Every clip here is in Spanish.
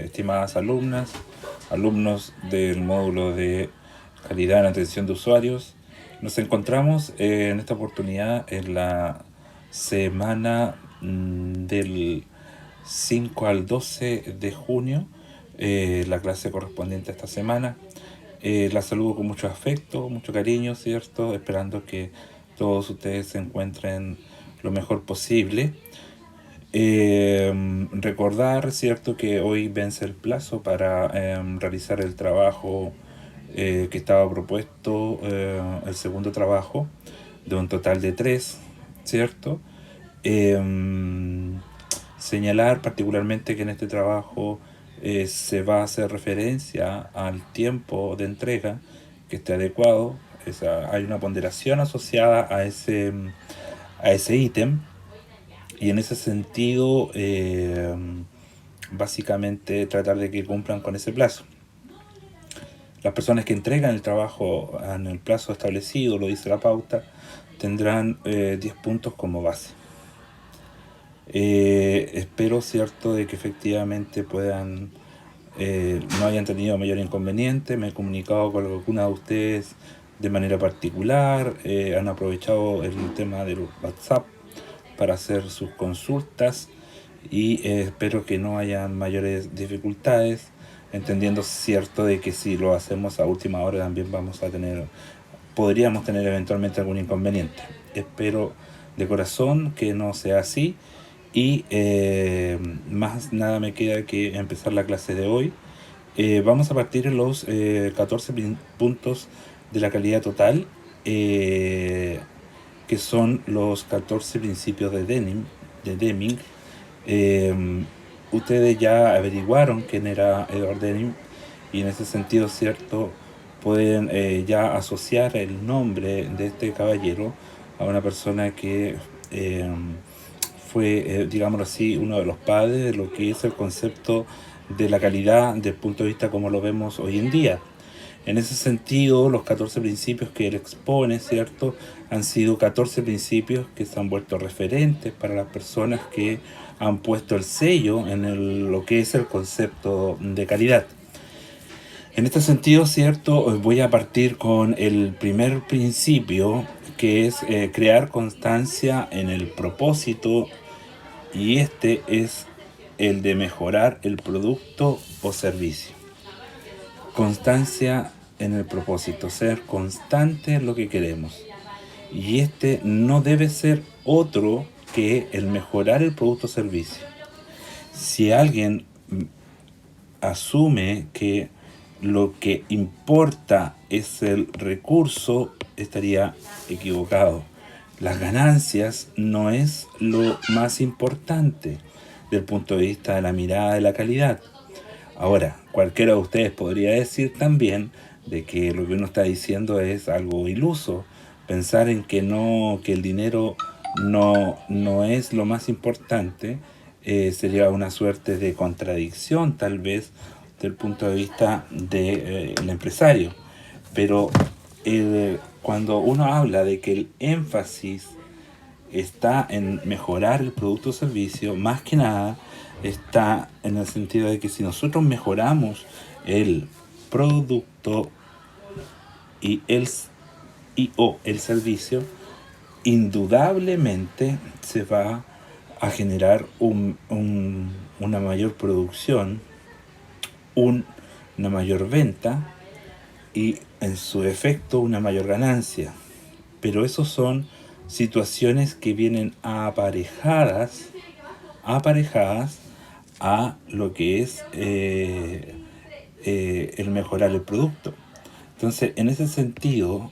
Estimadas alumnas, alumnos del módulo de calidad en atención de usuarios, nos encontramos en esta oportunidad en la semana del 5 al 12 de junio, la clase correspondiente a esta semana. La saludo con mucho afecto, mucho cariño, ¿cierto? Esperando que todos ustedes se encuentren lo mejor posible. Recordar, cierto, que hoy vence el plazo para realizar el trabajo que estaba propuesto, el segundo trabajo, de un total de 3, ¿cierto? Em, Señalar particularmente que en este trabajo se va a hacer referencia al tiempo de entrega que esté adecuado. Hay una ponderación asociada a ese ítem. Y en ese sentido, básicamente tratar de que cumplan con ese plazo. Las personas que entregan el trabajo en el plazo establecido, lo dice la pauta, tendrán 10 puntos como base. Espero, cierto, de que efectivamente puedan, no hayan tenido mayor inconveniente. Me he comunicado con alguna de ustedes de manera particular, han aprovechado el tema del WhatsApp para hacer sus consultas y espero que no hayan mayores dificultades, entendiendo, cierto, de que si lo hacemos a última hora también podríamos tener eventualmente algún inconveniente. Espero de corazón que no sea así y más nada me queda que empezar la clase de hoy. Vamos a partir en los 14 puntos de la calidad total, que son los 14 principios de Deming. Eh, Ustedes ya averiguaron quién era Edward Deming y en ese sentido, cierto, pueden ya asociar el nombre de este caballero a una persona que fue, digámoslo así, uno de los padres de lo que es el concepto de la calidad desde el punto de vista como lo vemos hoy en día. En ese sentido, los 14 principios que él expone, ¿cierto?, han sido 14 principios que se han vuelto referentes para las personas que han puesto el sello en lo que es el concepto de calidad. En este sentido, ¿cierto?, voy a partir con el primer principio, que es crear constancia en el propósito, y este es el de mejorar el producto o servicio. Constancia en el propósito, ser constante en lo que queremos. Y este no debe ser otro que el mejorar el producto o servicio. Si alguien asume que lo que importa es el recurso, estaría equivocado. Las ganancias no es lo más importante desde el punto de vista de la mirada de la calidad. Ahora, cualquiera de ustedes podría decir también de que lo que uno está diciendo es algo iluso. Pensar en que que el dinero no es lo más importante, sería una suerte de contradicción, tal vez, desde el punto de vista del empresario. Pero cuando uno habla de que el énfasis está en mejorar el producto o servicio, más que nada está en el sentido de que si nosotros mejoramos el producto o el servicio, indudablemente se va a generar una mayor producción, una mayor venta y en su efecto una mayor ganancia. Pero esos son situaciones que vienen aparejadas a lo que es el mejorar el producto. Entonces, en ese sentido,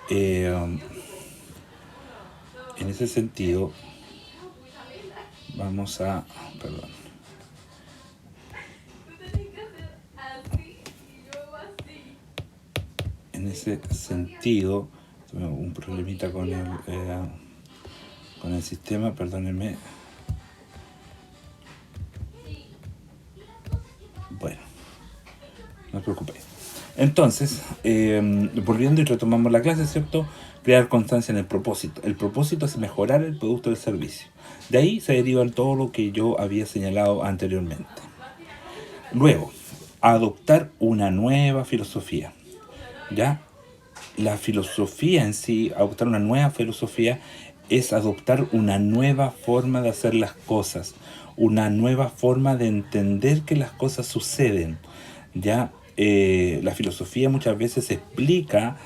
eh, vamos a, perdón, en ese sentido, tuve un problemita con el sistema, perdónenme. Bueno, no os preocupéis. Entonces, volviendo y retomamos la clase, ¿cierto? Crear constancia en el propósito. El propósito es mejorar el producto o el servicio. De ahí se deriva todo lo que yo había señalado anteriormente. Luego, adoptar una nueva filosofía. ¿Ya? La filosofía en sí, adoptar una nueva filosofía, es adoptar una nueva forma de hacer las cosas, una nueva forma de entender que las cosas suceden. ¿Ya? La filosofía muchas veces explica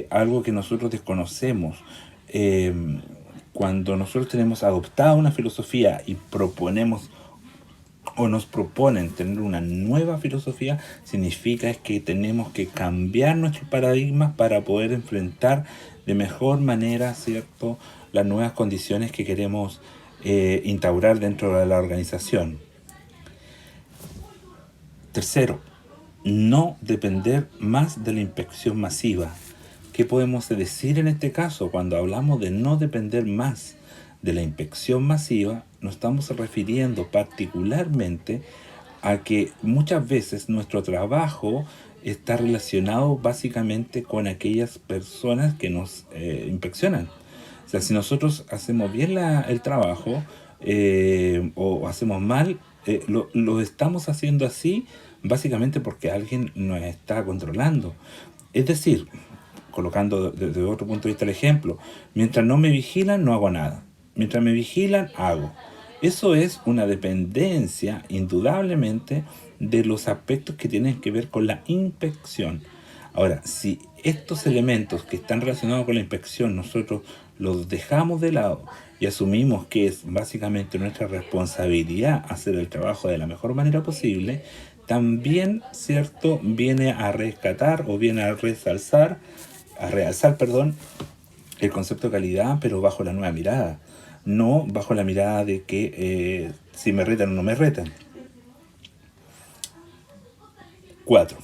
algo que nosotros desconocemos. Eh, Cuando nosotros tenemos adoptada una filosofía y proponemos o nos proponen tener una nueva filosofía, significa es que tenemos que cambiar nuestros paradigmas para poder enfrentar de mejor manera, ¿cierto?, las nuevas condiciones que queremos instaurar dentro de la organización. Tercero, no depender más de la inspección masiva. ¿Qué podemos decir en este caso? Cuando hablamos de no depender más de la inspección masiva, nos estamos refiriendo particularmente a que muchas veces nuestro trabajo está relacionado básicamente con aquellas personas que nos inspeccionan. O sea, si nosotros hacemos bien el trabajo o hacemos mal, lo estamos haciendo así básicamente porque alguien nos está controlando. Es decir, colocando desde otro punto de vista el ejemplo, mientras no me vigilan no hago nada, mientras me vigilan hago. Eso es una dependencia indudablemente de los aspectos que tienen que ver con la inspección. Ahora, si estos elementos que están relacionados con la inspección nosotros los dejamos de lado y asumimos que es básicamente nuestra responsabilidad hacer el trabajo de la mejor manera posible, también, ¿cierto?, viene a rescatar o viene a realzar, perdón, el concepto de calidad, pero bajo la nueva mirada. No bajo la mirada de que si me retan o no me retan. 4.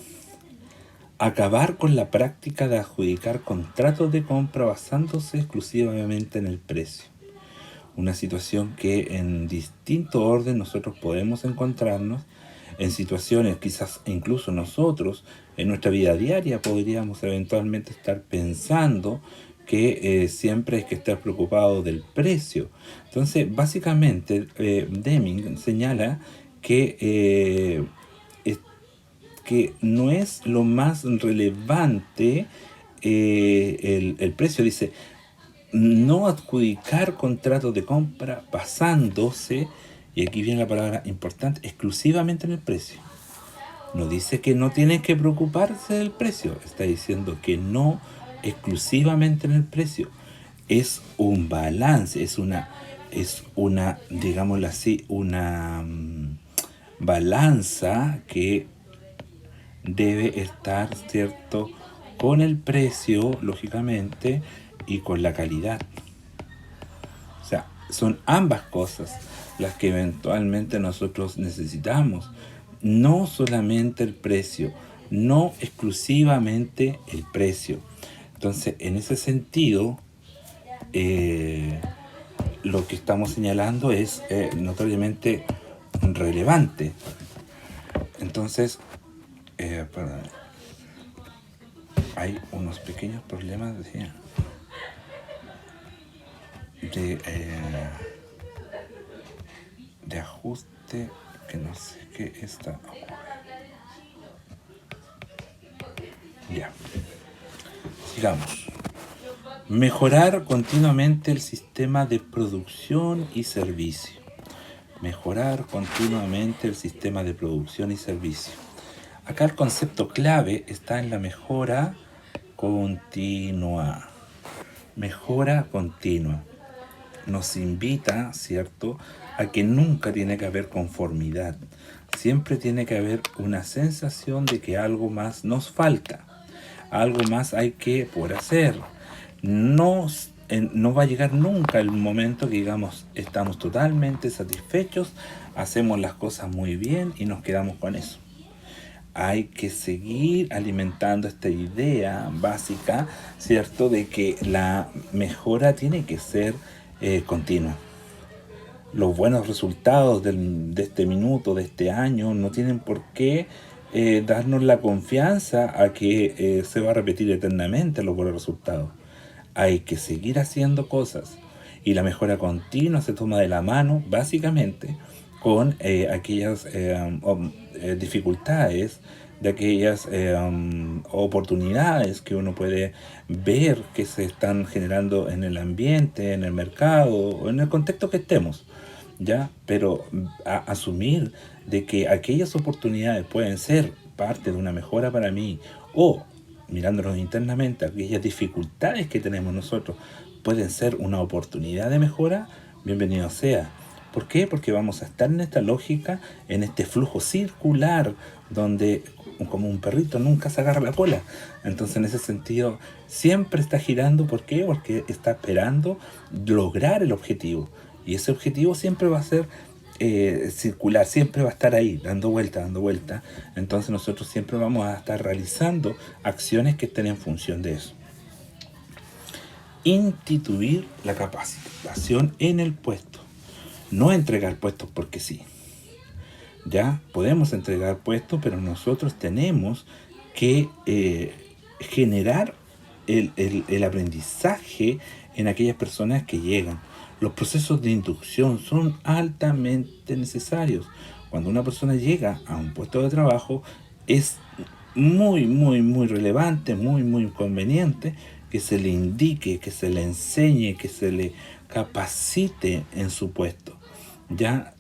Acabar con la práctica de adjudicar contratos de compra basándose exclusivamente en el precio. Una situación que en distinto orden nosotros podemos encontrarnos en situaciones, quizás incluso nosotros en nuestra vida diaria podríamos eventualmente estar pensando que siempre hay que estar preocupado del precio. Entonces, básicamente, Deming señala que no es lo más relevante el precio. Dice, no adjudicar contratos de compra basándose, y aquí viene la palabra importante, exclusivamente en el precio. No dice que no tienen que preocuparse del precio, está diciendo que no exclusivamente en el precio. Es un balance, es una, digámoslo así, una balanza que debe estar, ¿cierto?, con el precio, lógicamente, y con la calidad. O sea, son ambas cosas las que eventualmente nosotros necesitamos. No solamente el precio, no exclusivamente el precio. Entonces, en ese sentido, lo que estamos señalando es notoriamente relevante. Entonces, perdón, hay unos pequeños problemas de ajuste que no sé qué está. Ya, sigamos. Mejorar continuamente el sistema de producción y servicio. Mejorar continuamente el sistema de producción y servicio. Acá el concepto clave está en la mejora continua. Mejora continua. Nos invita, ¿cierto?, a que nunca tiene que haber conformidad. Siempre tiene que haber una sensación de que algo más nos falta. Algo más hay que por hacer. No va a llegar nunca el momento que digamos estamos totalmente satisfechos, hacemos las cosas muy bien y nos quedamos con eso. Hay que seguir alimentando esta idea básica, ¿cierto?, de que la mejora tiene que ser continua. Los buenos resultados de este minuto, de este año, no tienen por qué darnos la confianza a que se va a repetir eternamente los buenos resultados. hay que seguir haciendo cosas. Y la mejora continua se toma de la mano, básicamente, con aquellas dificultades, de aquellas oportunidades que uno puede ver que se están generando en el ambiente, en el mercado o en el contexto que estemos. ¿Ya? Pero asumir de que aquellas oportunidades pueden ser parte de una mejora para mí, o mirándonos internamente, aquellas dificultades que tenemos nosotros pueden ser una oportunidad de mejora, bienvenido sea. ¿Por qué? Porque vamos a estar en esta lógica, en este flujo circular, donde como un perrito nunca se agarra la cola. Entonces, en ese sentido, siempre está girando. ¿Por qué? Porque está esperando lograr el objetivo. Y ese objetivo siempre va a ser circular, siempre va a estar ahí, dando vuelta, dando vuelta. Entonces nosotros siempre vamos a estar realizando acciones que estén en función de eso. Instituir la capacitación en el puesto. No entregar puestos porque sí. Ya podemos entregar puestos, pero nosotros tenemos que generar el aprendizaje en aquellas personas que llegan. Los procesos de inducción son altamente necesarios. Cuando una persona llega a un puesto de trabajo, es muy relevante, muy conveniente que se le indique, que se le enseñe, que se le capacite en su puesto. Ya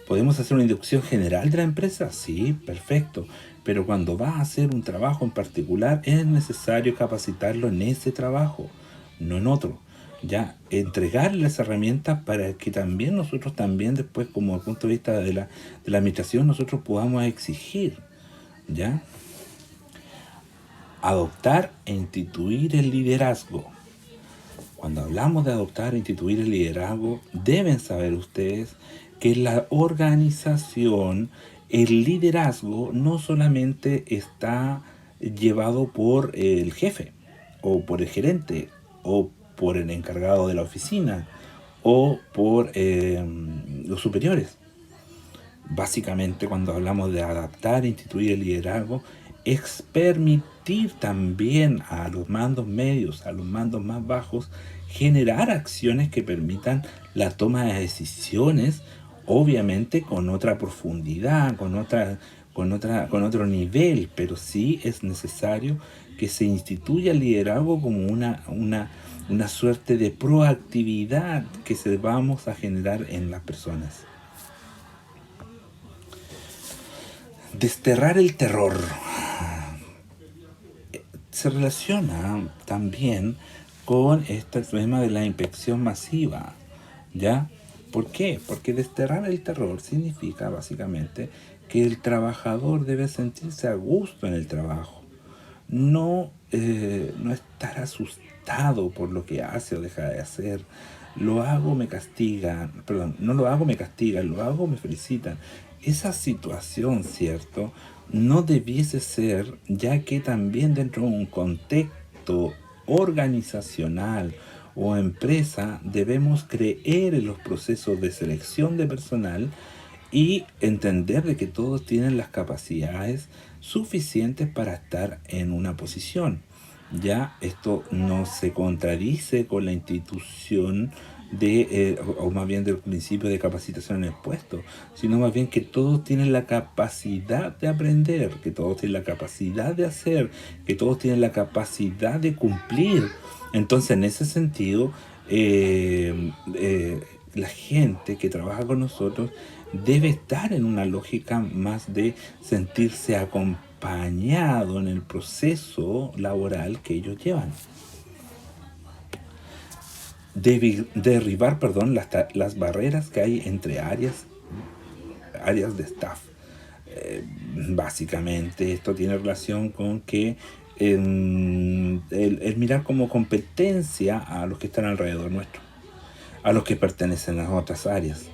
podemos hacer una inducción general de la empresa, sí, perfecto. Pero cuando va a hacer un trabajo en particular, es necesario capacitarlo en ese trabajo, no en otro. Ya entregarle las herramientas para que también nosotros también después, como el punto de vista de la administración, nosotros podamos exigir. ¿Ya? Adoptar e instituir el liderazgo. Cuando hablamos de adoptar e instituir el liderazgo, deben saber ustedes que en la organización el liderazgo no solamente está llevado por el jefe, o por el gerente, o por el encargado de la oficina, o por los superiores. Básicamente, cuando hablamos de adaptar e instituir el liderazgo, es permitir también a los mandos medios, a los mandos más bajos, generar acciones que permitan la toma de decisiones, obviamente con otra profundidad, con otro nivel, pero sí es necesario que se instituya el liderazgo como una suerte de proactividad que se vamos a generar en las personas. Desterrar el terror se relaciona también con este tema de la inspección masiva, ¿ya? ¿Por qué? Porque desterrar el terror significa básicamente que el trabajador debe sentirse a gusto en el trabajo, no estar asustado por lo que hace o deja de hacer. Lo hago, me castigan, perdón, no lo hago, me castigan, lo hago, me felicitan. Esa situación, ¿cierto?, no debiese ser, ya que también dentro de un contexto organizacional o empresa debemos creer en los procesos de selección de personal y entender de que todos tienen las capacidades suficientes para estar en una posición. Ya esto no se contradice con la institución o más bien del principio de capacitación en el puesto, sino más bien que todos tienen la capacidad de aprender, que todos tienen la capacidad de hacer, que todos tienen la capacidad de cumplir. Entonces, en ese sentido, la gente que trabaja con nosotros debe estar en una lógica más de sentirse acompañado en el proceso laboral que ellos llevan. Derribar, las barreras que hay entre áreas de staff. Básicamente esto tiene relación con que el mirar como competencia a los que están alrededor nuestro, a los que pertenecen a las otras áreas.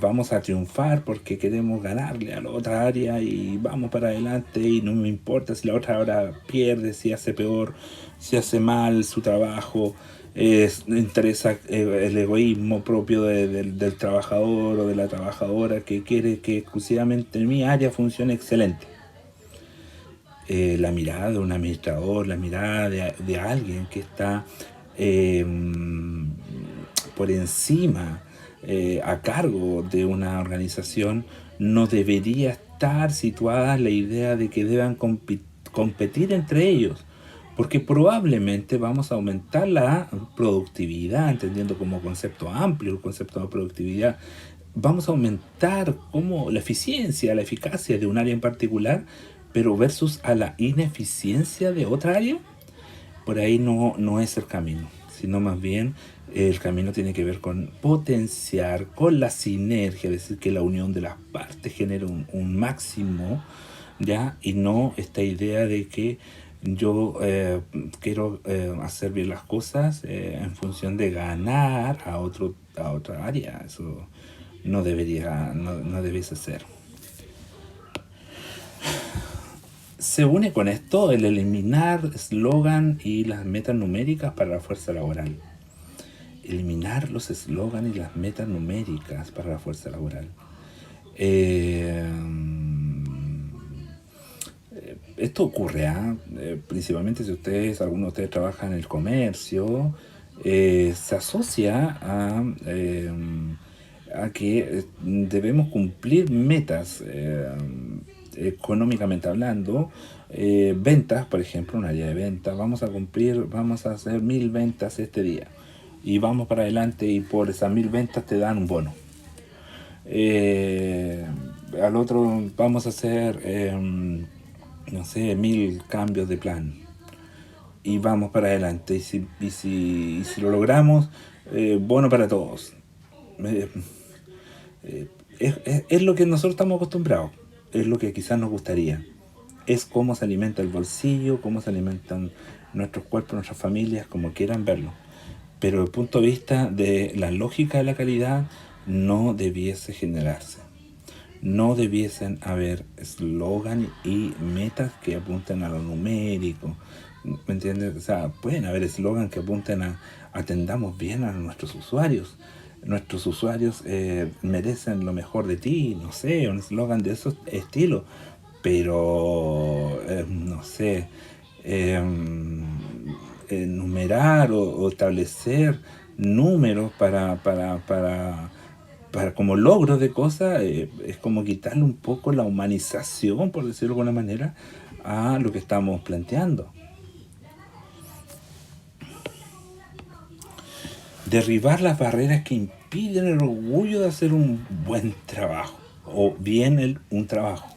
Vamos a triunfar porque queremos ganarle a la otra área y vamos para adelante y no me importa si la otra área pierde, si hace peor, si hace mal su trabajo. Interesa el egoísmo propio del trabajador o de la trabajadora que quiere que exclusivamente mi área funcione excelente. la mirada de un administrador, la mirada de alguien que está eh, por encima, a cargo de una organización, no debería estar situada la idea de que deban competir entre ellos, porque probablemente vamos a aumentar la productividad, entendiendo como concepto amplio el concepto de productividad, vamos a aumentar como la eficiencia, la eficacia de un área en particular, pero versus a la ineficiencia de otra área, por ahí no es el camino, sino más bien el camino tiene que ver con potenciar, con la sinergia, es decir, que la unión de las partes genere un máximo, ¿ya? Y no esta idea de que yo quiero hacer bien las cosas en función de ganar a otra área. Eso no debiese ser. Se une con esto el eliminar eslogan y las metas numéricas para la fuerza laboral. Eliminar los eslogan y las metas numéricas para la fuerza laboral. Esto ocurre, principalmente si alguno de ustedes trabaja en el comercio, se asocia a que debemos cumplir metas económicamente hablando, ventas, por ejemplo, un área de ventas, vamos a hacer 1000 ventas este día y vamos para adelante y por esas 1000 ventas te dan un bono. Al otro vamos a hacer, no sé, 1000 cambios de plan y vamos para adelante y si lo logramos, bono para todos. Es lo que nosotros estamos acostumbrados, es lo que quizás nos gustaría, es cómo se alimenta el bolsillo, cómo se alimentan nuestros cuerpos, nuestras familias, como quieran verlo. Pero desde el punto de vista de la lógica de la calidad, no debiese generarse. No debiesen haber eslogan y metas que apunten a lo numérico. ¿Me entiendes? O sea, pueden haber eslogan que apunten a atendamos bien a nuestros usuarios. Nuestros usuarios merecen lo mejor de ti, no sé, un eslogan de esos estilos. Pero, no sé, eh, enumerar o establecer números para como logros de cosas, es como quitarle un poco la humanización, por decirlo de alguna manera, a lo que estamos planteando. Derribar las barreras que impiden el orgullo de hacer un buen trabajo o bien un trabajo.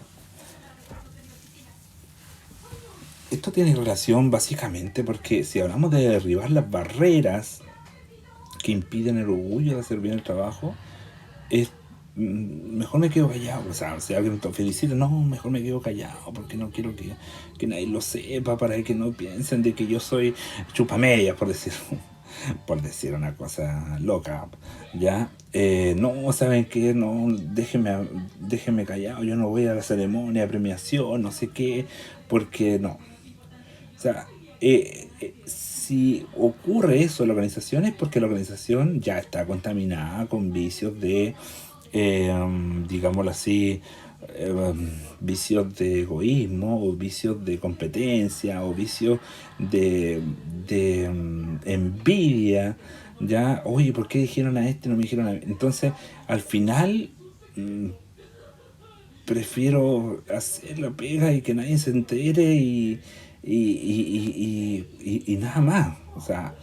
Esto tiene relación básicamente porque si hablamos de derribar las barreras que impiden el orgullo de hacer bien el trabajo, es mejor me quedo callado. O sea, si alguien te felicita, no, mejor me quedo callado porque no quiero que nadie lo sepa, para que no piensen de que yo soy chupamedias, por decir una cosa loca, ¿ya? No, ¿saben qué? No, déjenme callado, yo no voy a la ceremonia de premiación, no sé qué, porque no. O sea, si ocurre eso en la organización es porque la organización ya está contaminada con vicios de, digámoslo así, eh, vicios de egoísmo o vicios de competencia o vicios de envidia. Ya, oye, ¿por qué dijeron a este y no me dijeron a mí? Entonces, al final, prefiero hacer la pega y que nadie se entere y nada más. O sea,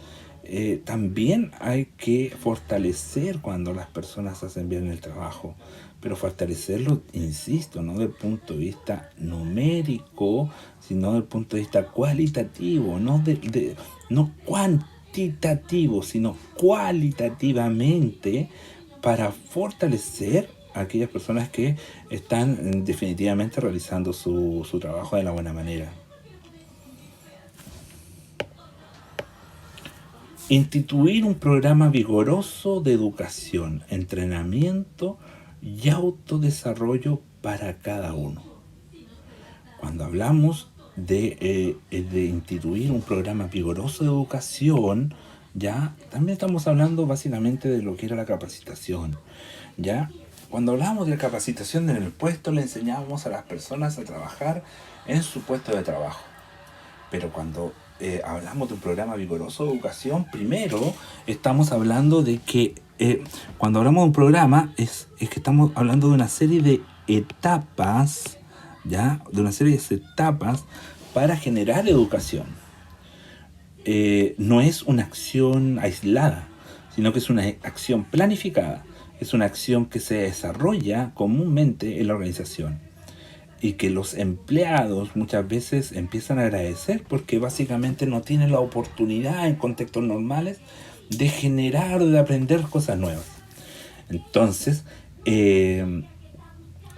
también hay que fortalecer cuando las personas hacen bien el trabajo, pero fortalecerlo, insisto, no desde el punto de vista numérico, sino desde el punto de vista cualitativo, no cuantitativo, sino cualitativamente, para fortalecer a aquellas personas que están definitivamente realizando su trabajo de la buena manera. Instituir un programa vigoroso de educación, entrenamiento y autodesarrollo para cada uno. Cuando hablamos de instituir un programa vigoroso de educación, ya también estamos hablando básicamente de lo que era la capacitación, ¿ya? Cuando hablamos de capacitación en el puesto, le enseñamos a las personas a trabajar en su puesto de trabajo. Pero cuando hablamos de un programa vigoroso de educación, primero estamos hablando de que cuando hablamos de un programa es que estamos hablando de una serie de etapas, ¿ya? De una serie de etapas para generar educación. No es una acción aislada, sino que es una acción planificada. Es una acción que se desarrolla comúnmente en la organización y que los empleados muchas veces empiezan a agradecer porque básicamente no tienen la oportunidad en contextos normales de generar o de aprender cosas nuevas. Entonces,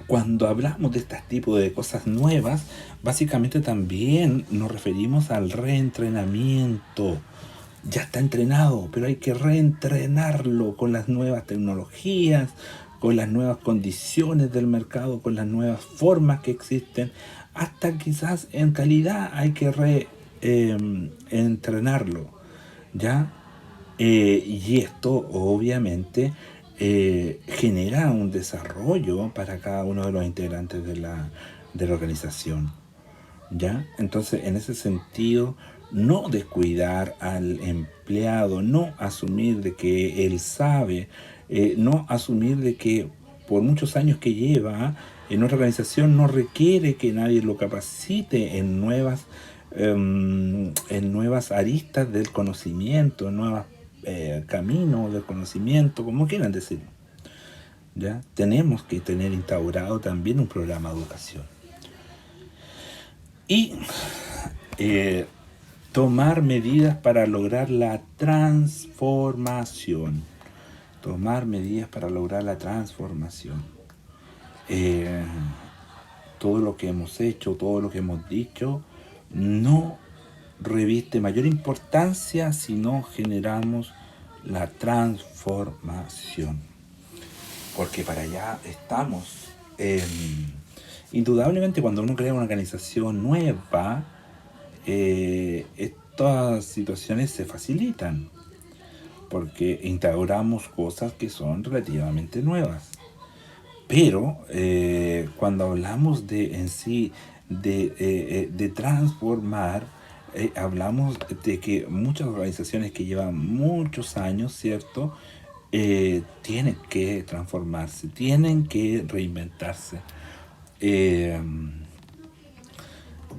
cuando hablamos de este tipo de cosas nuevas, básicamente también nos referimos al reentrenamiento. Ya está entrenado, pero hay que reentrenarlo con las nuevas tecnologías, con las nuevas condiciones del mercado, con las nuevas formas que existen. Hasta quizás en calidad hay que reentrenarlo, ¿ya? Y esto obviamente genera un desarrollo para cada uno de los integrantes de la organización, ¿ya? Entonces, en ese sentido, no descuidar al empleado, no asumir de que él sabe, no asumir de que por muchos años que lleva en nuestra organización no requiere que nadie lo capacite en nuevas aristas del conocimiento, en nuevos caminos del conocimiento, como quieran decirlo. ¿Ya? Tenemos que tener instaurado también un programa de educación. Y eh, tomar medidas para lograr la transformación. Tomar medidas para lograr la transformación. Eh, todo lo que hemos hecho, todo lo que hemos dicho, no reviste mayor importancia si no generamos la transformación. Porque para allá estamos. Indudablemente cuando uno crea una organización nueva, estas situaciones se facilitan porque instauramos cosas que son relativamente nuevas. Pero cuando hablamos de en sí de transformar, hablamos de que muchas organizaciones que llevan muchos años, ¿cierto? Tienen que transformarse, tienen que reinventarse. Eh,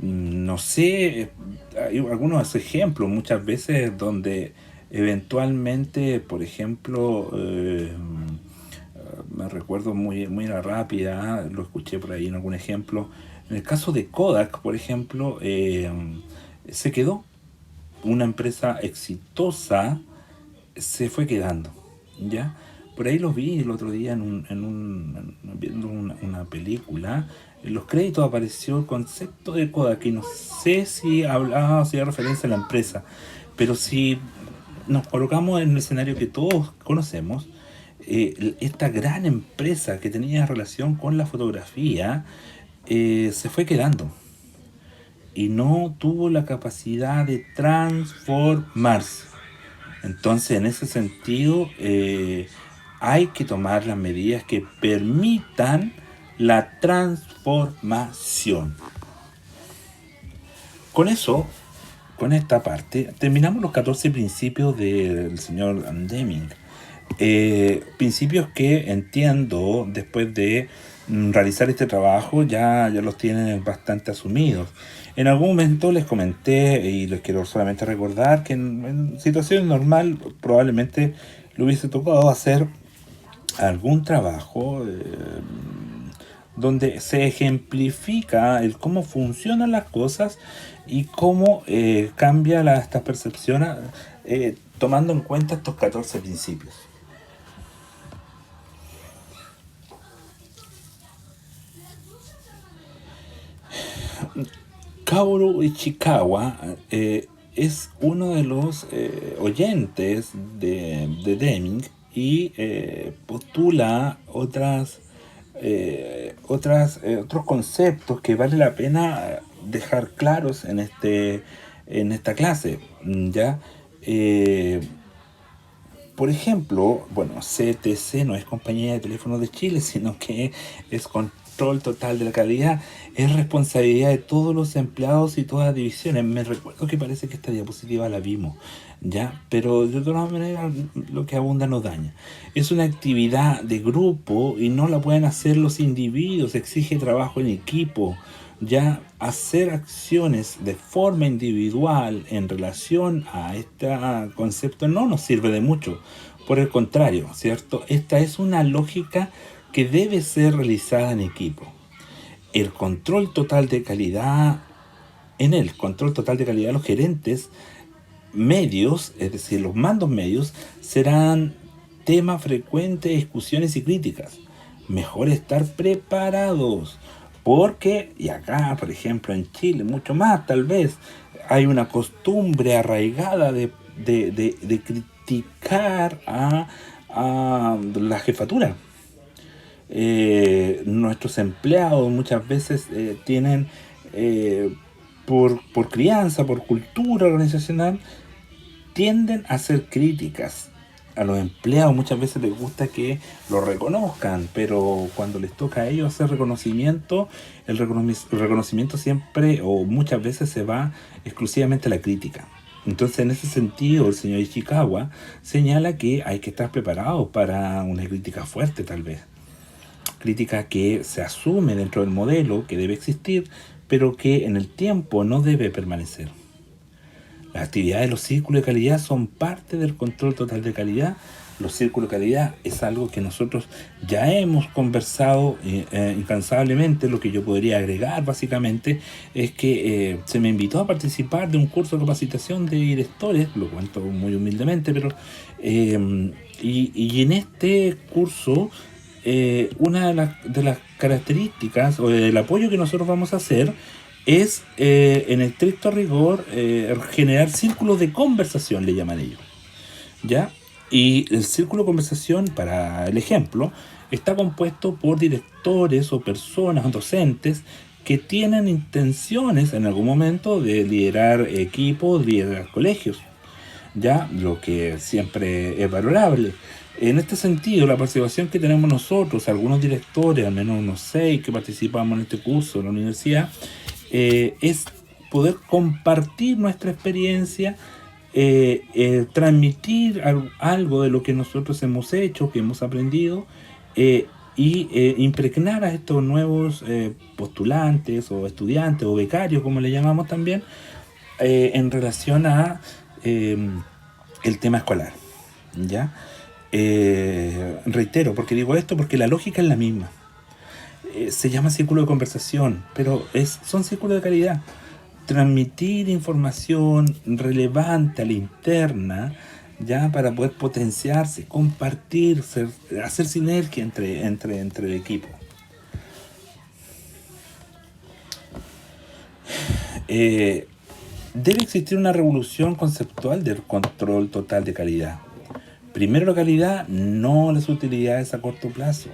no sé, hay algunos ejemplos muchas veces donde eventualmente, por ejemplo, me recuerdo muy a la rápida, lo escuché por ahí en algún ejemplo, en el caso de Kodak, por ejemplo, se quedó una empresa exitosa, se fue quedando, ¿ya? Por ahí los vi el otro día viendo una película. En los créditos apareció el concepto de Kodak, que no sé si hablaba, hacía referencia a la empresa, pero si nos colocamos en el escenario que todos conocemos, esta gran empresa que tenía relación con la fotografía se fue quedando y no tuvo la capacidad de transformarse. Entonces, en ese sentido, hay que tomar las medidas que permitan la transformación. Con eso, con esta parte, terminamos los 14 principios del señor Deming. Principios que entiendo, después de realizar este trabajo, ya los tienen bastante asumidos. En algún momento les comenté, y les quiero solamente recordar, que en situación normal probablemente le hubiese tocado hacer algún trabajo donde se ejemplifica el cómo funcionan las cosas y cómo cambia esta percepción tomando en cuenta estos 14 principios. Kaoru Ichikawa es uno de los oyentes de Deming y postula otros conceptos que vale la pena dejar claros en esta clase, ¿ya? por ejemplo, bueno, CTC no es Compañía de Teléfonos de Chile, sino que es Control Total de la Calidad. Es responsabilidad de todos los empleados y todas las divisiones. Me recuerdo que parece que esta diapositiva la vimos, ¿ya? Pero de todas maneras, lo que abunda no daña. Es una actividad de grupo y no la pueden hacer los individuos. Exige trabajo en equipo. Ya hacer acciones de forma individual en relación a este concepto no nos sirve de mucho. Por el contrario, ¿cierto? Esta es una lógica que debe ser realizada en equipo. El control total de calidad, en el control total de calidad, los gerentes medios, es decir, los mandos medios, serán tema frecuente de discusiones y críticas. Mejor estar preparados, porque, y acá, por ejemplo, en Chile, mucho más tal vez, hay una costumbre arraigada de criticar a la jefatura. Nuestros empleados muchas veces tienen, eh, por crianza, por cultura organizacional, tienden a hacer críticas. A los empleados muchas veces les gusta que lo reconozcan, pero cuando les toca a ellos hacer reconocimiento, el reconocimiento siempre o muchas veces se va exclusivamente a la crítica. Entonces, en ese sentido, el señor Ishikawa señala que hay que estar preparados para una crítica fuerte, tal vez. Crítica que se asume dentro del modelo, que debe existir, pero que en el tiempo no debe permanecer. Las actividades de los círculos de calidad son parte del control total de calidad. Los círculos de calidad es algo que nosotros ya hemos conversado incansablemente. Lo que yo podría agregar básicamente es que se me invitó a participar de un curso de capacitación de directores, lo cuento muy humildemente, pero y en este curso una de las características o del apoyo que nosotros vamos a hacer es, en estricto rigor, generar círculos de conversación, le llaman ellos, ¿ya? Y el círculo de conversación, para el ejemplo, está compuesto por directores o personas o docentes que tienen intenciones en algún momento de liderar equipos, liderar colegios, ¿ya? Lo que siempre es valorable. En este sentido, la participación que tenemos nosotros, algunos directores, al menos unos 6 que participamos en este curso en la universidad, es poder compartir nuestra experiencia, transmitir algo de lo que nosotros hemos hecho, que hemos aprendido, y impregnar a estos nuevos postulantes o estudiantes o becarios, como le llamamos también, en relación a el tema escolar, ¿ya? Reitero, porque digo esto porque la lógica es la misma. Se llama círculo de conversación, pero son círculos de calidad. Transmitir información relevante a la interna, ya, para poder potenciarse, compartir, hacer sinergia entre el equipo. Debe existir una revolución conceptual del control total de calidad. Primero la calidad, no las utilidades a corto plazo.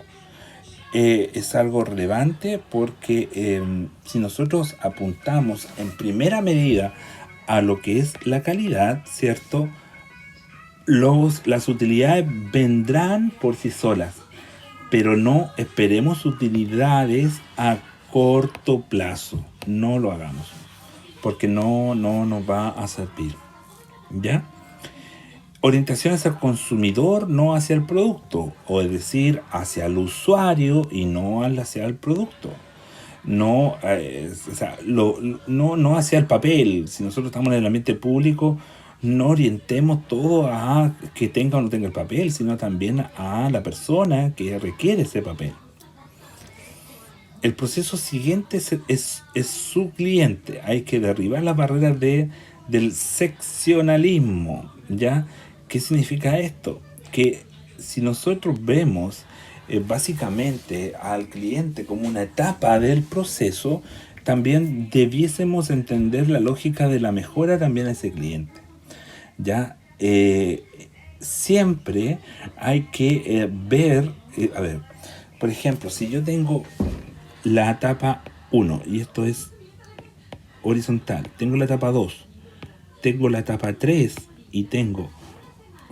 Es algo relevante porque si nosotros apuntamos en primera medida a lo que es la calidad, ¿cierto? Las utilidades vendrán por sí solas, pero no esperemos utilidades a corto plazo. No lo hagamos, porque no nos va a servir, ¿ya? Orientación hacia el consumidor, no hacia el producto, o es decir, hacia el usuario y no hacia el producto. No, no hacia el papel. Si nosotros estamos en el ambiente público, no orientemos todo a que tenga o no tenga el papel, sino también a la persona que requiere ese papel. El proceso siguiente es su cliente. Hay que derribar las barreras del seccionalismo, ¿ya? ¿Qué significa esto? Que si nosotros vemos básicamente al cliente como una etapa del proceso, también debiésemos entender la lógica de la mejora también a ese cliente, ¿ya? Siempre hay que ver, a ver, por ejemplo, si yo tengo la etapa 1, y esto es horizontal, tengo la etapa 2, tengo la etapa 3 y tengo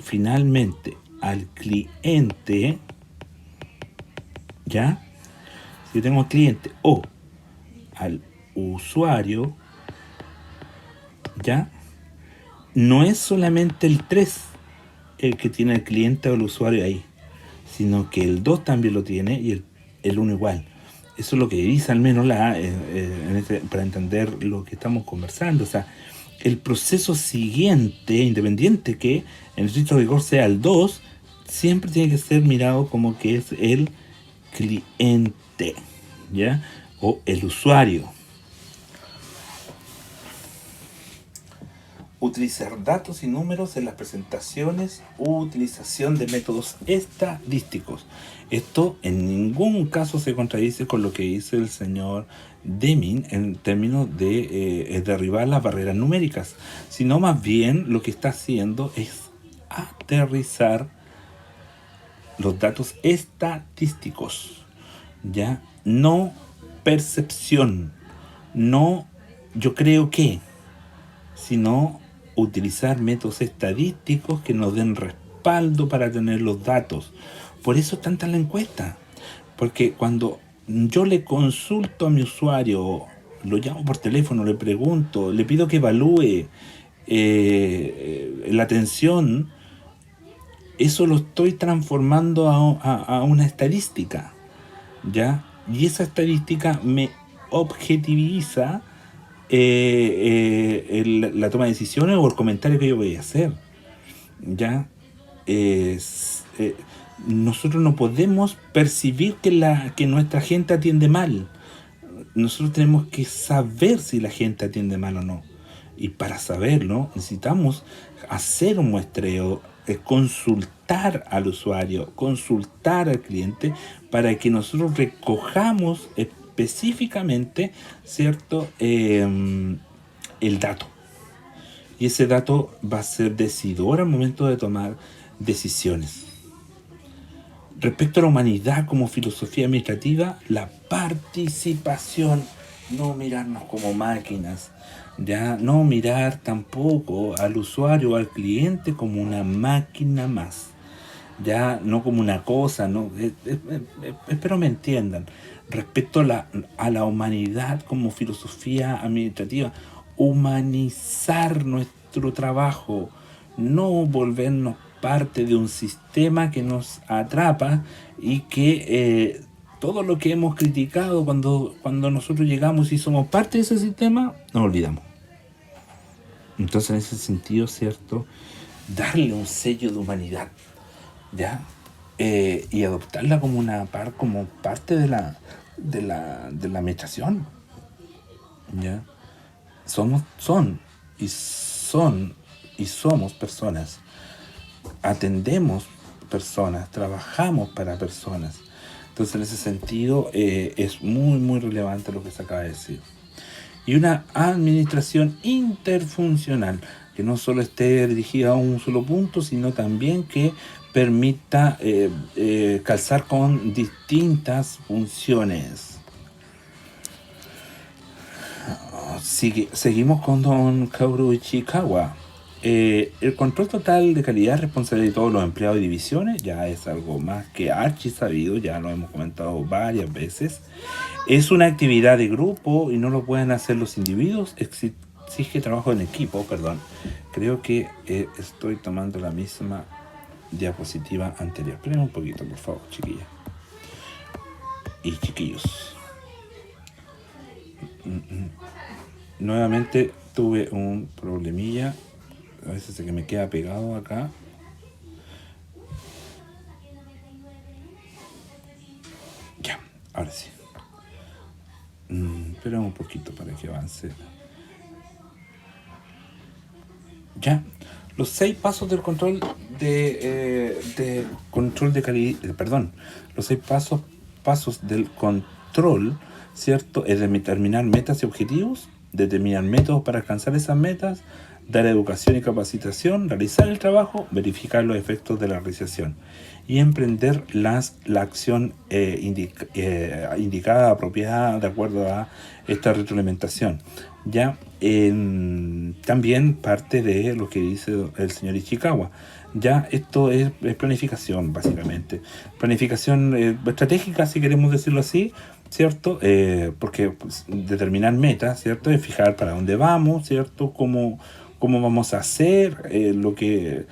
finalmente al cliente, ¿ya? Si yo tengo al cliente o al usuario, ¿ya? No es solamente el 3 el que tiene el cliente o el usuario ahí, sino que el 2 también lo tiene y el 1 igual. Eso es lo que dice al menos para entender lo que estamos conversando. O sea, el proceso siguiente, independiente que en estricto rigor sea el 2, siempre tiene que ser mirado como que es el cliente, ¿ya? O el usuario. Utilizar datos y números en las presentaciones, utilización de métodos estadísticos. Esto en ningún caso se contradice con lo que dice el señor Deming en términos de derribar las barreras numéricas, sino más bien lo que está haciendo es aterrizar los datos estadísticos, ¿ya? No percepción, no yo creo que, sino utilizar métodos estadísticos que nos den respaldo para tener los datos. Por eso es tanta la encuesta, porque cuando yo le consulto a mi usuario, lo llamo por teléfono, le pregunto, le pido que evalúe la atención, eso lo estoy transformando a una estadística, ¿ya? Y esa estadística me objetiviza la toma de decisiones o el comentario que yo voy a hacer, ¿ya? Nosotros no podemos percibir que nuestra gente atiende mal. Nosotros tenemos que saber si la gente atiende mal o no. Y para saberlo necesitamos hacer un muestreo, consultar al usuario, consultar al cliente para que nosotros recojamos específicamente, ¿cierto? El dato. Y ese dato va a ser decidor al momento de tomar decisiones. Respecto a la humanidad como filosofía administrativa, la participación, no mirarnos como máquinas, ya no mirar tampoco al usuario o al cliente como una máquina más, ya no como una cosa, no, espero me entiendan. Respecto a la humanidad como filosofía administrativa, humanizar nuestro trabajo, no volvernos parte de un sistema que nos atrapa y que todo lo que hemos criticado cuando nosotros llegamos y somos parte de ese sistema, nos olvidamos. Entonces, en ese sentido, ¿cierto? Darle un sello de humanidad, ¿ya? Y adoptarla como como parte de la administración, ¿ya? Son y somos personas, atendemos personas, trabajamos para personas. Entonces, en ese sentido, es muy, muy relevante lo que se acaba de decir. Y una administración interfuncional, que no solo esté dirigida a un solo punto, sino también que permita calzar con distintas funciones. Seguimos con don Kaoru Ichikawa. El control total de calidad responsable de todos los empleados y divisiones ya es algo más que archi sabido, ya lo hemos comentado varias veces. Es una actividad de grupo y no lo pueden hacer los individuos, exige trabajo en equipo, perdón. Creo que estoy tomando la misma diapositiva anterior. Esperen un poquito, por favor, chiquillas y chiquillos. Nuevamente tuve un problemilla. A veces se que me queda pegado acá. Ya, ahora sí. Espera un poquito para que avance. Ya. Los 6 pasos del control de control de calidad. Perdón. Los 6 pasos del control, ¿cierto? Es determinar metas y objetivos, determinar métodos para alcanzar esas metas, dar educación y capacitación, realizar el trabajo, verificar los efectos de la realización y emprender la acción indicada, apropiada, de acuerdo a esta retroalimentación. Ya también parte de lo que dice el señor Ishikawa. Ya esto es planificación, básicamente. Planificación estratégica, si queremos decirlo así, ¿cierto? Porque pues, determinar metas, ¿cierto? Es fijar para dónde vamos, ¿cierto? Cómo vamos a hacer lo que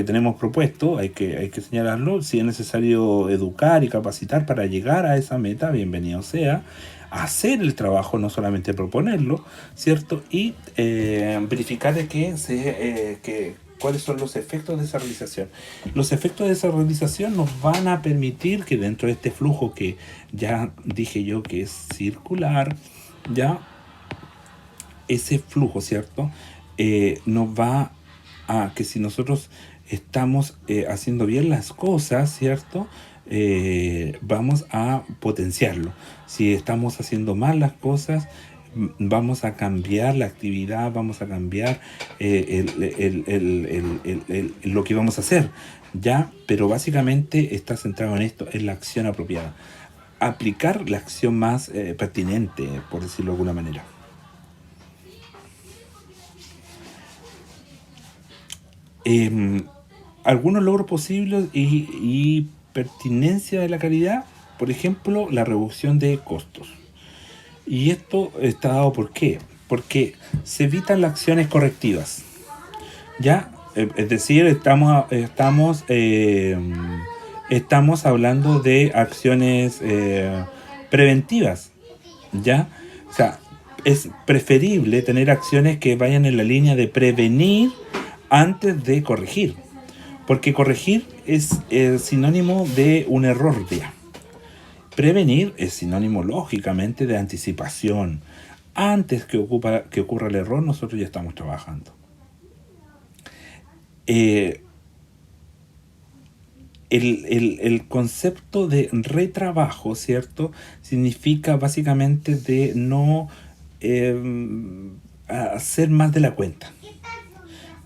tenemos propuesto, hay que señalarlo. Si es necesario educar y capacitar para llegar a esa meta, bienvenido sea. Hacer el trabajo, no solamente proponerlo, ¿cierto? Y verificar de cuáles son los efectos de esa realización. Los efectos de esa realización nos van a permitir que dentro de este flujo que ya dije yo que es circular, ya ese flujo, ¿cierto? Nos va a que si nosotros estamos haciendo bien las cosas, ¿cierto? Vamos a potenciarlo. Si estamos haciendo mal las cosas, vamos a cambiar la actividad, vamos a cambiar lo que vamos a hacer, ¿ya? Pero básicamente está centrado en esto, en la acción apropiada. Aplicar la acción más pertinente, por decirlo de alguna manera. Algunos logros posibles y pertinencia de la calidad, por ejemplo, la reducción de costos. Y esto está dado ¿por qué? Porque se evitan las acciones correctivas. ¿Ya? Es decir, estamos hablando de acciones preventivas. ¿Ya? O sea, es preferible tener acciones que vayan en la línea de prevenir antes de corregir. Porque corregir es sinónimo de un error ya. Prevenir es sinónimo, lógicamente, de anticipación. Antes que ocurra el error, nosotros ya estamos trabajando. El concepto de retrabajo, ¿cierto? Significa básicamente de no hacer más de la cuenta.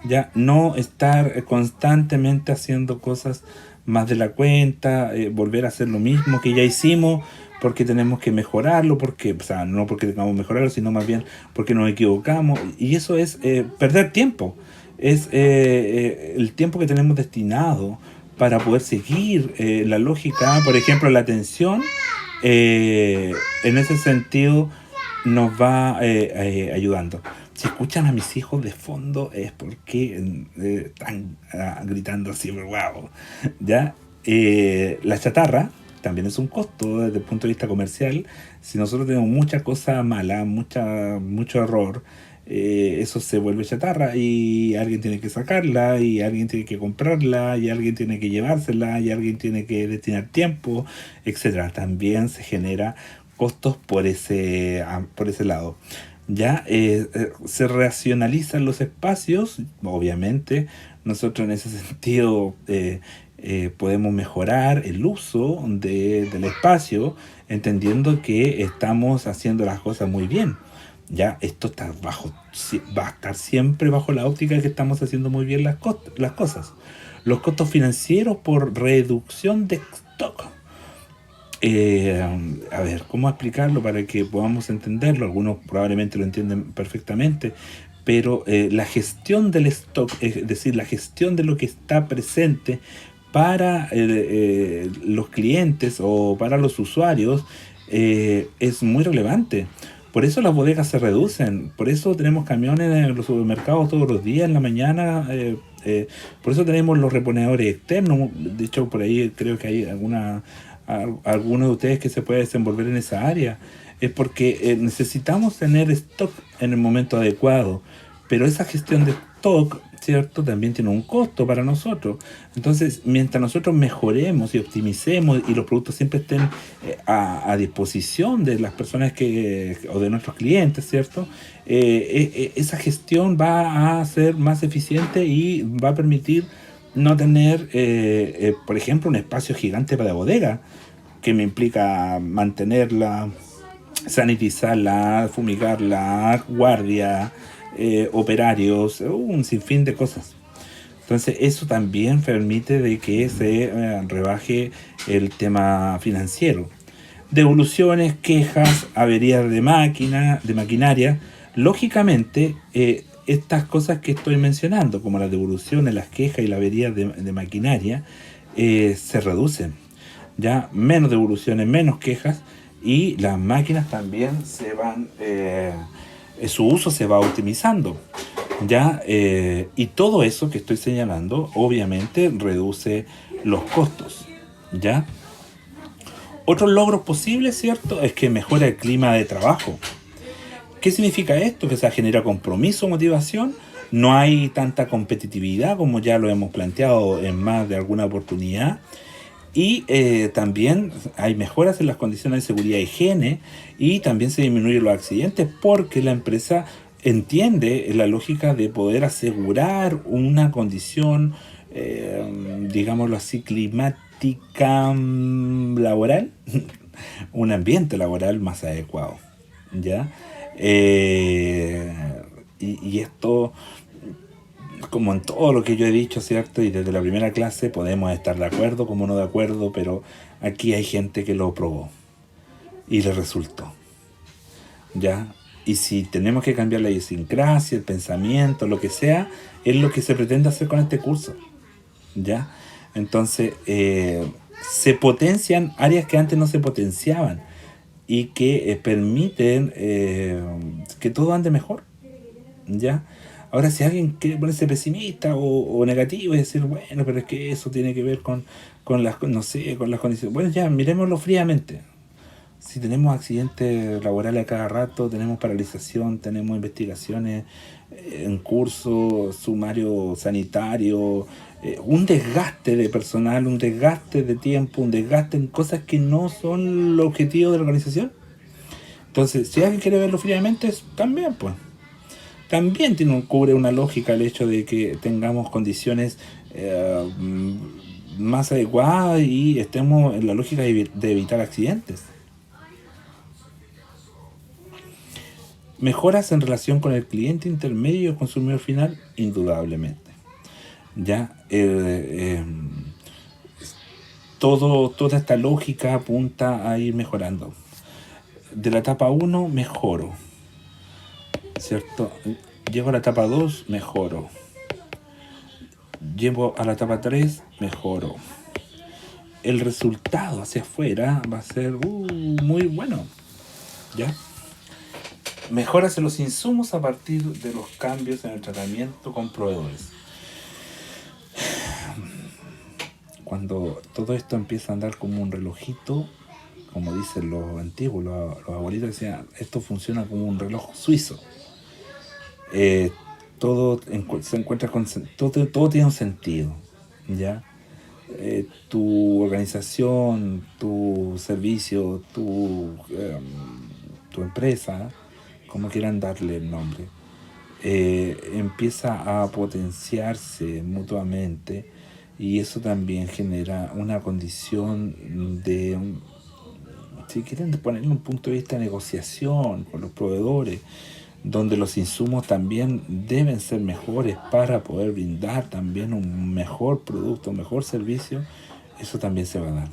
Ya no estar constantemente haciendo cosas más de la cuenta, volver a hacer lo mismo que ya hicimos porque tenemos que mejorarlo, porque, o sea, no porque tengamos que mejorarlo, sino más bien porque nos equivocamos. Y eso es perder tiempo. Es el tiempo que tenemos destinado para poder seguir la lógica, por ejemplo, la atención, en ese sentido nos va ayudando. Si escuchan a mis hijos de fondo es porque están gritando así, wow. ¿Ya? La chatarra también es un costo desde el punto de vista comercial. Si nosotros tenemos mucha cosa mala, mucho error, eso se vuelve chatarra y alguien tiene que sacarla y alguien tiene que comprarla y alguien tiene que llevársela y alguien tiene que destinar tiempo, etcétera. También se genera costos por ese lado. Ya se racionalizan los espacios, obviamente nosotros en ese sentido podemos mejorar el uso del espacio, entendiendo que estamos haciendo las cosas muy bien. Ya esto va a estar siempre bajo la óptica de que estamos haciendo muy bien las cosas. Los costos financieros por reducción de stock. A ver, ¿cómo explicarlo para que podamos entenderlo? Algunos probablemente lo entienden perfectamente, pero la gestión del stock, es decir, la gestión de lo que está presente para los clientes o para los usuarios, es muy relevante. Por eso las bodegas se reducen, por eso tenemos camiones en los supermercados todos los días, en la mañana, por eso tenemos los reponedores externos. De hecho, por ahí creo que hay algunos de ustedes que se puede desenvolver en esa área. Es porque necesitamos tener stock en el momento adecuado, pero esa gestión de stock, ¿cierto?, también tiene un costo para nosotros. Entonces, mientras nosotros mejoremos y optimicemos y los productos siempre estén a disposición de las personas o de nuestros clientes, ¿cierto?, esa gestión va a ser más eficiente y va a permitir no tener, por ejemplo, un espacio gigante para la bodega, que me implica mantenerla, sanitizarla, fumigarla, guardia, operarios, un sinfín de cosas. Entonces eso también permite de que se rebaje el tema financiero. Devoluciones, quejas, averías de máquina, de maquinaria. Lógicamente, estas cosas que estoy mencionando, como las devoluciones, las quejas y la avería de maquinaria, se reducen. Ya menos devoluciones, menos quejas, y las máquinas también se van, su uso se va optimizando. Ya, y todo eso que estoy señalando, obviamente, reduce los costos. Ya. Otros logros posibles, ¿cierto? Es que mejora el clima de trabajo. ¿Qué significa esto? Que se genera compromiso, motivación, no hay tanta competitividad como ya lo hemos planteado en más de alguna oportunidad, y también hay mejoras en las condiciones de seguridad y higiene, y también se disminuyen los accidentes porque la empresa entiende la lógica de poder asegurar una condición, digámoslo así, climática, laboral, un ambiente laboral más adecuado. ¿Ya? Eh, y esto, como en todo lo que yo he dicho, ¿cierto? Y desde la primera clase podemos estar de acuerdo, como no de acuerdo, pero aquí hay gente que lo probó y le resultó. ¿Ya? Y si tenemos que cambiar la idiosincrasia, el pensamiento, lo que sea, es lo que se pretende hacer con este curso. ¿Ya? Entonces, se potencian áreas que antes no se potenciaban y que permiten que todo ande mejor. ¿Ya? Ahora, si alguien quiere ponerse pesimista o negativo y decir, bueno, pero es que eso tiene que ver con las, no sé, con las condiciones. Bueno, ya, miremoslo fríamente. Si tenemos accidentes laborales a cada rato, tenemos paralización, tenemos investigaciones en curso, sumario sanitario, un desgaste de personal, un desgaste de tiempo, un desgaste en cosas que no son el objetivo de la organización. Entonces, si alguien quiere verlo fríamente, también, pues. También cubre una lógica el hecho de que tengamos condiciones más adecuadas y estemos en la lógica de evitar accidentes. Mejoras en relación con el cliente intermedio y el consumidor final, indudablemente. Ya, toda esta lógica apunta a ir mejorando. De la etapa 1 mejoro, ¿cierto? Llego a la etapa 2, mejoro. Llego a la etapa 3, mejoro. El resultado hacia afuera va a ser muy bueno. ¿Ya? Mejoras en los insumos a partir de los cambios en el tratamiento con proveedores. Cuando todo esto empieza a andar como un relojito, como dicen los antiguos, los abuelitos decían, esto funciona como un reloj suizo. Todo se encuentra con todo tiene un sentido, ¿ya? Tu organización, tu servicio, tu empresa, como quieran darle el nombre, empieza a potenciarse mutuamente, y eso también genera una condición de, si quieren ponerle un punto de vista de negociación con los proveedores, donde los insumos también deben ser mejores para poder brindar también un mejor producto, un mejor servicio. Eso también se va a dar.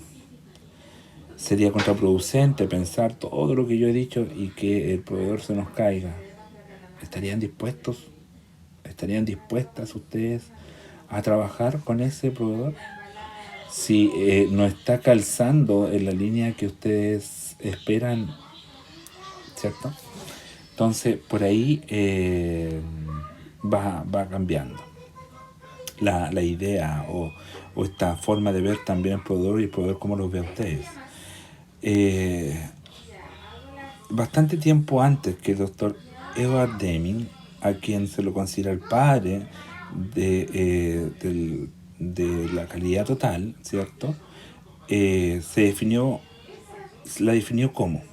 Sería contraproducente pensar todo lo que yo he dicho y que el proveedor se nos caiga. ¿Estarían dispuestos? ¿Estarían dispuestas ustedes a trabajar con ese proveedor? Si no está calzando en la línea que ustedes esperan, ¿cierto? Entonces, por ahí va cambiando la idea o esta forma de ver también el proveedor y el proveedor cómo los ve a ustedes. Bastante tiempo antes que el doctor Edward Deming, a quien se lo considera el padre de la calidad total, ¿cierto? La definió como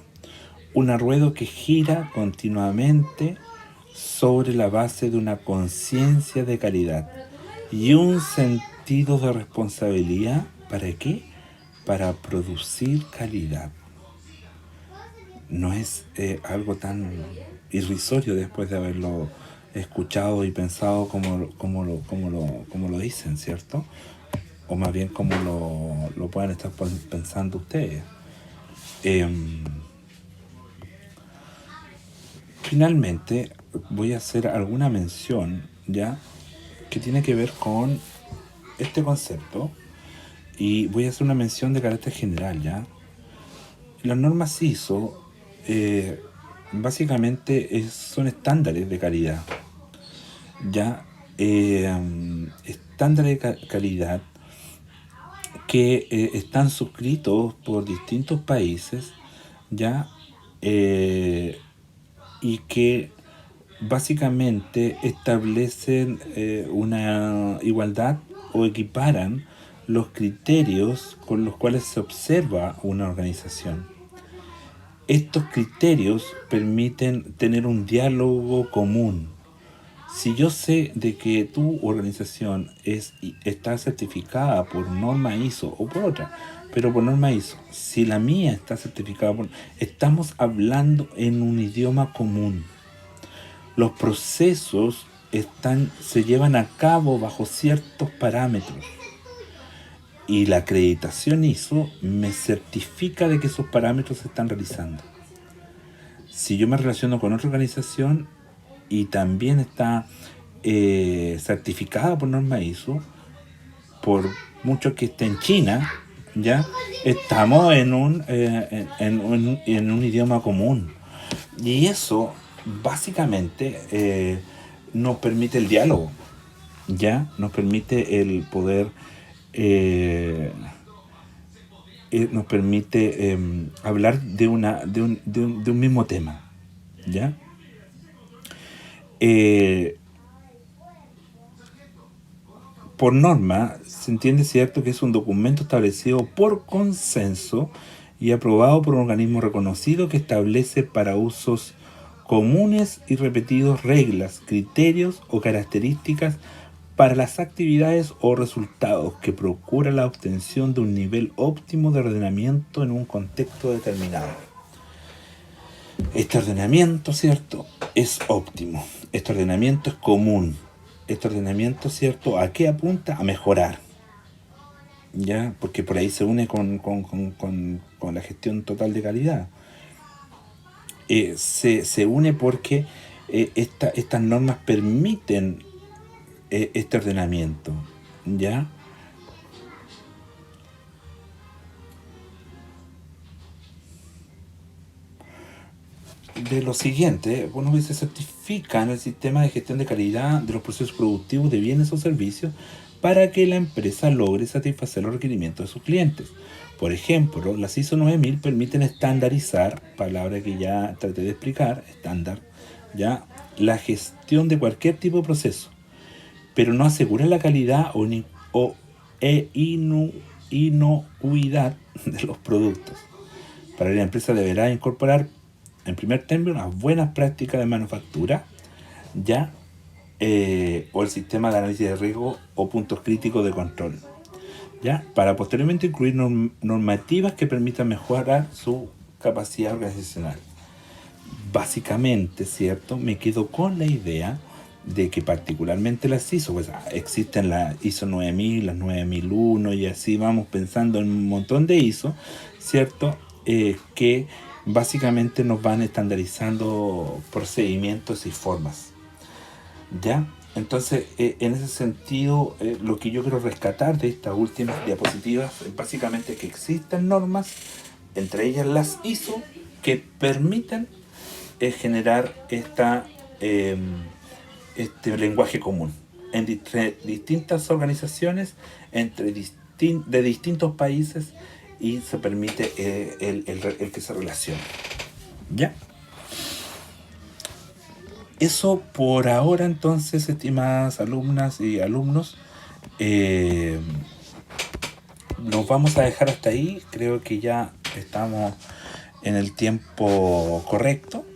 una rueda que gira continuamente sobre la base de una conciencia de calidad y un sentido de responsabilidad. ¿Para qué? Para producir calidad. No es algo tan irrisorio después de haberlo escuchado y pensado como lo dicen, ¿cierto? O más bien como lo puedan estar pensando ustedes. Em, Finalmente, voy a hacer alguna mención, ¿ya? Que tiene que ver con este concepto, y voy a hacer una mención de carácter general, ¿ya? Las normas ISO eh, básicamente son estándares de calidad, ¿ya? Estándares de calidad que están suscritos por distintos países, ¿ya? Eh, y que básicamente establecen una igualdad o equiparan los criterios con los cuales se observa una organización. Estos criterios permiten tener un diálogo común. Si yo sé de que tu organización está certificada por norma ISO o por otra, pero por norma ISO, si la mía está certificada por... Estamos hablando en un idioma común. Los procesos se llevan a cabo bajo ciertos parámetros. Y la acreditación ISO me certifica de que esos parámetros se están realizando. Si yo me relaciono con otra organización y también está certificada por norma ISO, por mucho que esté en China, ya estamos en un idioma común. Y eso básicamente nos permite el diálogo, ya nos permite el poder nos permite hablar de un mismo tema, ¿ya? Eh, por norma, se entiende, cierto, que es un documento establecido por consenso y aprobado por un organismo reconocido que establece para usos comunes y repetidos reglas, criterios o características para las actividades o resultados que procura la obtención de un nivel óptimo de ordenamiento en un contexto determinado. Este ordenamiento, ¿cierto?, es óptimo. Este ordenamiento es común. Este ordenamiento, ¿cierto?, ¿a qué apunta? A mejorar. ¿Ya? Porque por ahí se une con la gestión total de calidad. Se une porque estas normas permiten este ordenamiento, ¿ya? De lo siguiente, bueno, se certifica en el sistema de gestión de calidad de los procesos productivos de bienes o servicios para que la empresa logre satisfacer los requerimientos de sus clientes. Por ejemplo, las ISO 9000 permiten estandarizar, palabra que ya traté de explicar, estándar, ya, la gestión de cualquier tipo de proceso, pero no asegura la calidad inocuidad de los productos. Para la empresa deberá incorporar, en primer término, las buenas prácticas de manufactura, ya, o el sistema de análisis de riesgo o puntos críticos de control, ya, para posteriormente incluir normativas que permitan mejorar su capacidad organizacional. Básicamente, ¿cierto?, me quedo con la idea de que particularmente las ISO, pues existen las ISO 9000, las 9001 y así vamos pensando en un montón de ISO, ¿cierto?, que básicamente nos van estandarizando procedimientos y formas, ¿ya? Entonces, en ese sentido, lo que yo quiero rescatar de estas últimas diapositivas es básicamente que existen normas, entre ellas las ISO, que permiten generar este lenguaje común entre distintas organizaciones, de distintos países, y se permite el que se relacione. ¿Ya? Eso por ahora, entonces, estimadas alumnas y alumnos. Nos vamos a dejar hasta ahí. Creo que ya estamos en el tiempo correcto.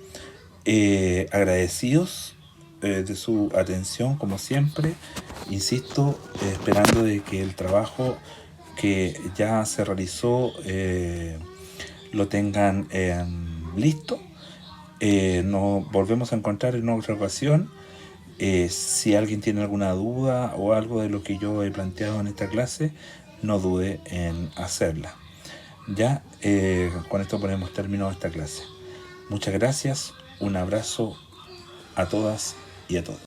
Agradecidos de su atención, como siempre. Insisto, esperando de que el trabajo que ya se realizó lo tengan listo. Nos volvemos a encontrar en otra ocasión Si alguien tiene alguna duda o algo de lo que yo he planteado en esta clase, no dude en hacerla. Ya, con esto ponemos término a esta clase. Muchas gracias, un abrazo a todas y a todos.